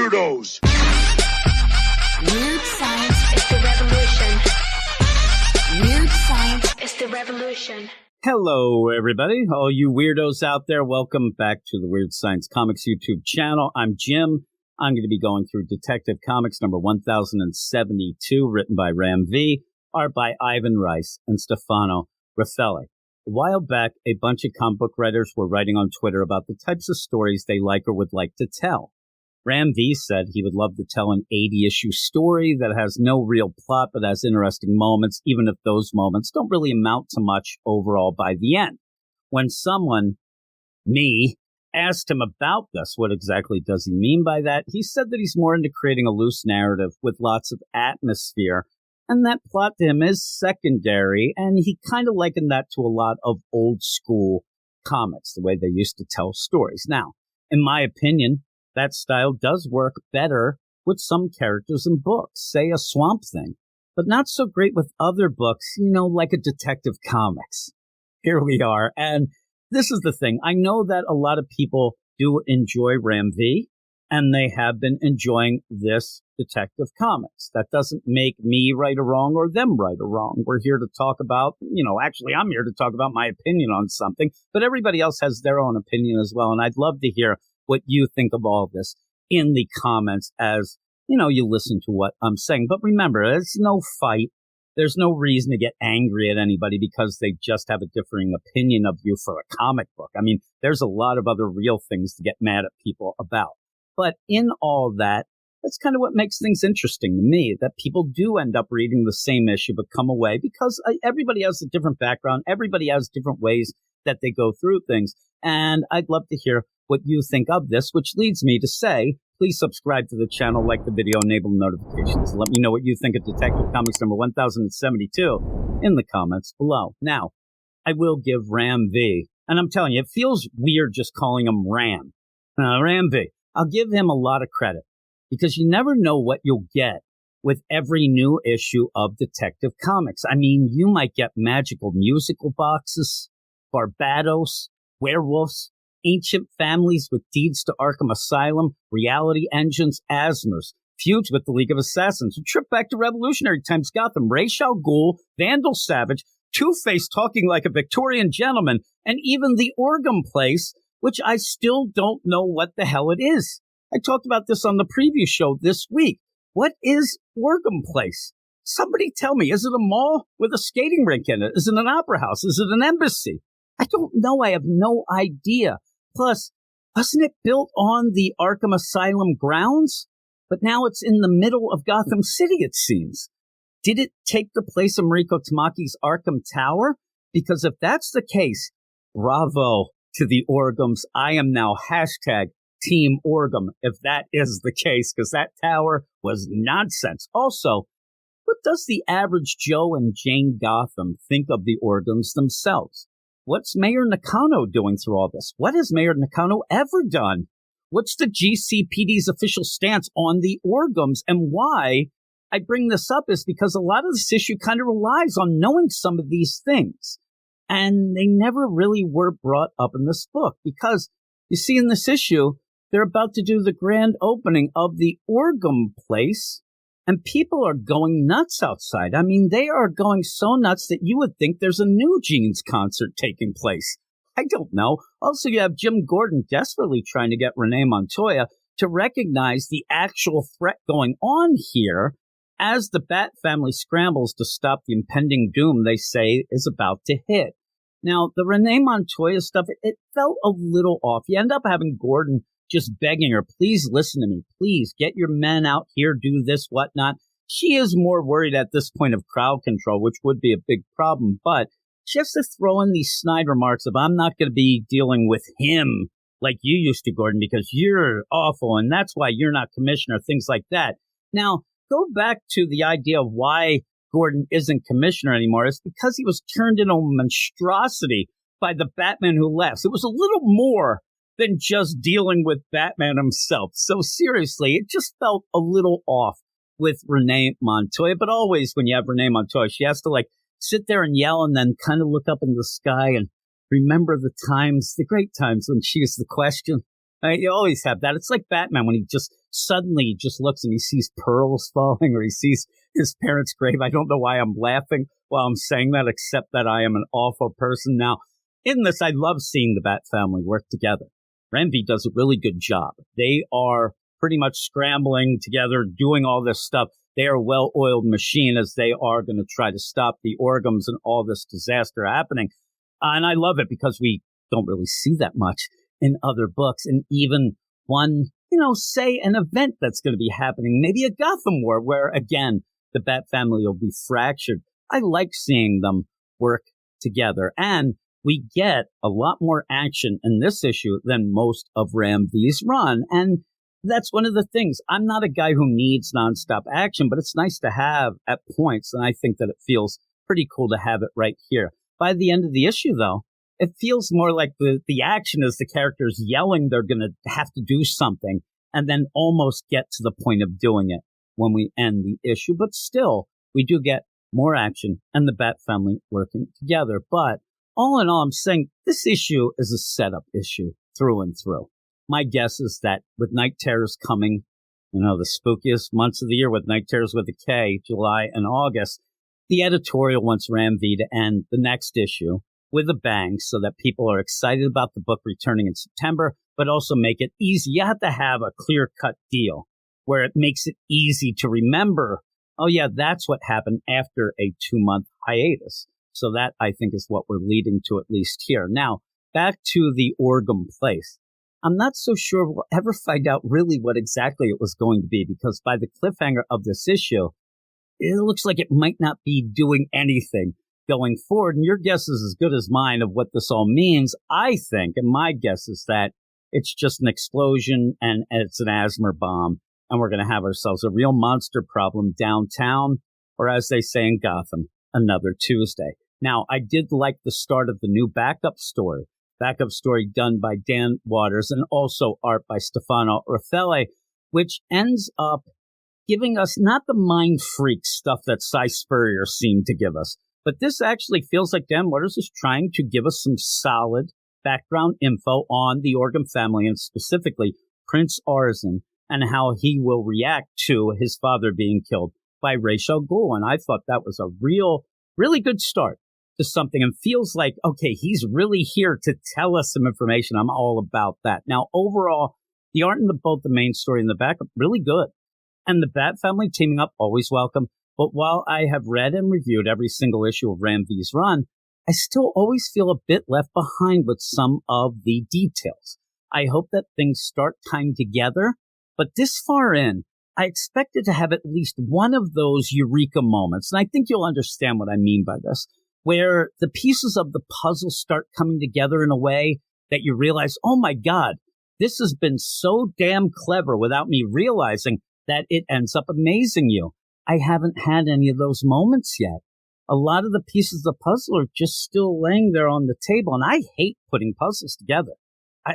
weirdos. Weird science is the revolution. Weird science is the revolution. Hello, everybody. All you weirdos out there, welcome back to the Weird Science Comics YouTube channel. I'm Jim. I'm going to be going through Detective Comics number 1072, written by Ram V, art by Ivan Rice and Stefano Raffaelli. A while back, a bunch of comic book writers were writing on Twitter about the types of stories they like or would like to tell. Ram V said he would love to tell an 80-issue story that has no real plot but has interesting moments, even if those moments don't really amount to much overall by the end. When someone, me, asked him about this, what exactly does he mean by that, he said that he's more into creating a loose narrative with lots of atmosphere, and that plot to him is secondary, and he kind of likened that to a lot of old-school comics, the way they used to tell stories. Now, in my opinion, that style does work better with some characters in books, say a Swamp Thing, but not so great with other books, like a Detective Comics. Here we are, and this is the thing. I know that a lot of people do enjoy Ram V, and they have been enjoying this Detective Comics. That doesn't make me right or wrong or them right or wrong. We're here to talk about, actually I'm here to talk about my opinion on something, but everybody else has their own opinion as well, and I'd love to hear what you think of all of this in the comments as, you listen to what I'm saying. But remember, it's no fight. There's no reason to get angry at anybody because they just have a differing opinion of you for a comic book. I mean, there's a lot of other real things to get mad at people about. But in all that, that's kind of what makes things interesting to me, that people do end up reading the same issue but come away because everybody has a different background. Everybody has different ways that they go through things. And I'd love to hear what you think of this, which leads me to say, please subscribe to the channel, like the video, enable notifications. Let me know what you think of Detective Comics number 1072 in the comments below. Now, I will give Ram V, and I'm telling you, it feels weird just calling him Ram. Ram V, I'll give him a lot of credit because you never know what you'll get with every new issue of Detective Comics. I mean, you might get magical musical boxes, Barbados, werewolves, ancient families with deeds to Arkham Asylum, reality engines, Asmers, feuds with the League of Assassins, a trip back to Revolutionary Times Gotham, Ra's al Ghul, Vandal Savage, Two-Face talking like a Victorian gentleman, and even the Orgum Place, which I still don't know what the hell it is. I talked about this on the preview show this week. What is Orgum Place? Somebody tell me, is it a mall with a skating rink in it? Is it an opera house? Is it an embassy? I don't know. I have no idea. Plus, wasn't it built on the Arkham Asylum grounds? But now it's in the middle of Gotham City, it seems. Did it take the place of Mariko Tamaki's Arkham Tower? Because if that's the case, bravo to the Orgums. I am now hashtag Team Orgum, if that is the case, because that tower was nonsense. Also, what does the average Joe and Jane Gotham think of the Orgums themselves? What's Mayor Nakano doing through all this? What has Mayor Nakano ever done? What's the GCPD's official stance on the Orgums? And why I bring this up is because a lot of this issue kind of relies on knowing some of these things. And they never really were brought up in this book because, you see, in this issue, they're about to do the grand opening of the Orgum Place. And people are going nuts outside. I mean, they are going so nuts that you would think there's a New Jeans concert taking place. I don't know. Also, you have Jim Gordon desperately trying to get Renee Montoya to recognize the actual threat going on here as the Bat family scrambles to stop the impending doom they say is about to hit. Now, the Renee Montoya stuff, it felt a little off. You end up having Gordon just begging her, please listen to me. Please get your men out here, do this, whatnot. She is more worried at this point of crowd control, which would be a big problem. But she has to throw in these snide remarks of, I'm not going to be dealing with him like you used to, Gordon, because you're awful. And that's why you're not commissioner, things like that. Now, go back to the idea of why Gordon isn't commissioner anymore. It's because he was turned into a monstrosity by the Batman who left. It was a little more than just dealing with Batman himself. So seriously, it just felt a little off with Renee Montoya. But always when you have Renee Montoya, she has to sit there and yell and then kind of look up in the sky and remember the times, the great times when she is the question. You always have that. It's like Batman when he just suddenly just looks and he sees pearls falling or he sees his parents' grave. I don't know why I'm laughing while I'm saying that, except that I am an awful person. Now, in this, I love seeing the Bat family work together. Ram V does a really good job. They are pretty much scrambling together, doing all this stuff. They are a well-oiled machine as they are going to try to stop the Orgums and all this disaster happening. And I love it because we don't really see that much in other books. And even one, say an event that's going to be happening, maybe a Gotham War, where, again, the Bat family will be fractured. I like seeing them work together. And we get a lot more action in this issue than most of Ram V's run. And that's one of the things. I'm not a guy who needs nonstop action, but it's nice to have at points. And I think that it feels pretty cool to have it right here. By the end of the issue, though, it feels more like the action is the characters yelling they're going to have to do something and then almost get to the point of doing it when we end the issue. But still, we do get more action and the Bat family working together. But all in all, I'm saying this issue is a setup issue through and through. My guess is that with Night Terrors coming, the spookiest months of the year with Night Terrors with a K, July and August, the editorial wants Ram V to end the next issue with a bang so that people are excited about the book returning in September, but also make it easy. You have to have a clear-cut deal where it makes it easy to remember, oh yeah, that's what happened after a 2-month hiatus. So that, I think, is what we're leading to at least here. Now, back to the Orgum place. I'm not so sure we'll ever find out really what exactly it was going to be, because by the cliffhanger of this issue, it looks like it might not be doing anything going forward. And your guess is as good as mine of what this all means. I think, and my guess is that it's just an explosion and it's an asthma bomb. And we're going to have ourselves a real monster problem downtown, or as they say in Gotham, another Tuesday. Now, I did like the start of the new backup story done by Dan Waters and also art by Stefano Raffaele, which ends up giving us not the mind freak stuff that Cy Spurrier seemed to give us, but this actually feels like Dan Waters is trying to give us some solid background info on the Orgum family and specifically Prince Arzan and how he will react to his father being killed by Ra's al Ghul. And I thought that was a really good start to something and feels like, okay, he's really here to tell us some information. I'm all about that. Now, overall, the art in both the main story and the backup, really good. And the Bat family teaming up, always welcome. But while I have read and reviewed every single issue of Ram V's run, I still always feel a bit left behind with some of the details. I hope that things start tying together, but this far in, I expected to have at least one of those eureka moments. And I think you'll understand what I mean by this, where the pieces of the puzzle start coming together in a way that you realize, oh my God, this has been so damn clever without me realizing that it ends up amazing you. I haven't had any of those moments yet. A lot of the pieces of the puzzle are just still laying there on the table, and I hate putting puzzles together.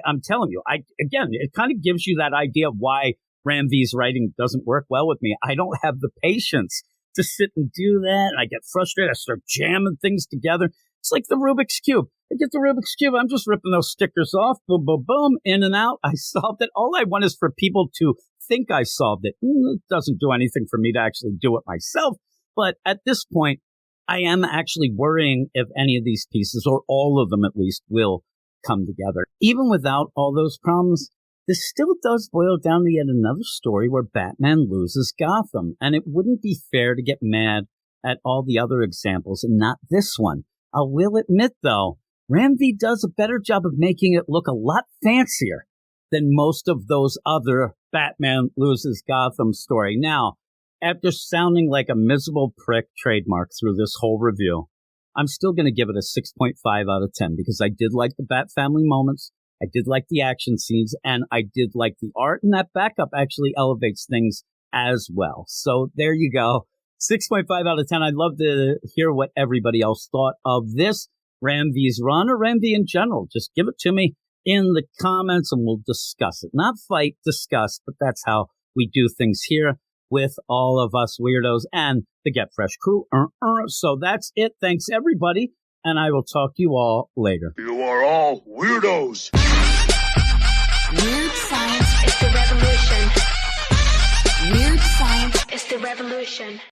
I'm telling you, again, it kind of gives you that idea of why Ram V's writing doesn't work well with me. I don't have the patience to sit and do that. I get frustrated. I start jamming things together. It's like the Rubik's Cube. I get the Rubik's Cube. I'm just ripping those stickers off. Boom, boom, boom. In and out. I solved it. All I want is for people to think I solved it. It doesn't do anything for me to actually do it myself. But at this point, I am actually worrying if any of these pieces, or all of them at least, will come together. Even without all those problems, this still does boil down to yet another story where Batman loses Gotham. And it wouldn't be fair to get mad at all the other examples and not this one. I will admit, though, Ram V does a better job of making it look a lot fancier than most of those other Batman loses Gotham story. Now, after sounding like a miserable prick trademark through this whole review, I'm still going to give it a 6.5 out of 10 because I did like the Bat family moments. I did like the action scenes, and I did like the art, and that backup actually elevates things as well. So there you go. 6.5 out of 10. I'd love to hear what everybody else thought of this Ram V's run or Ram V in general. Just give it to me in the comments and we'll discuss it. Not fight, discuss, but that's how we do things here with all of us weirdos and the Get Fresh crew. So that's it. Thanks, everybody, and I will talk to you all later. You are all weirdos. Weird science is the revolution. Weird science is the revolution.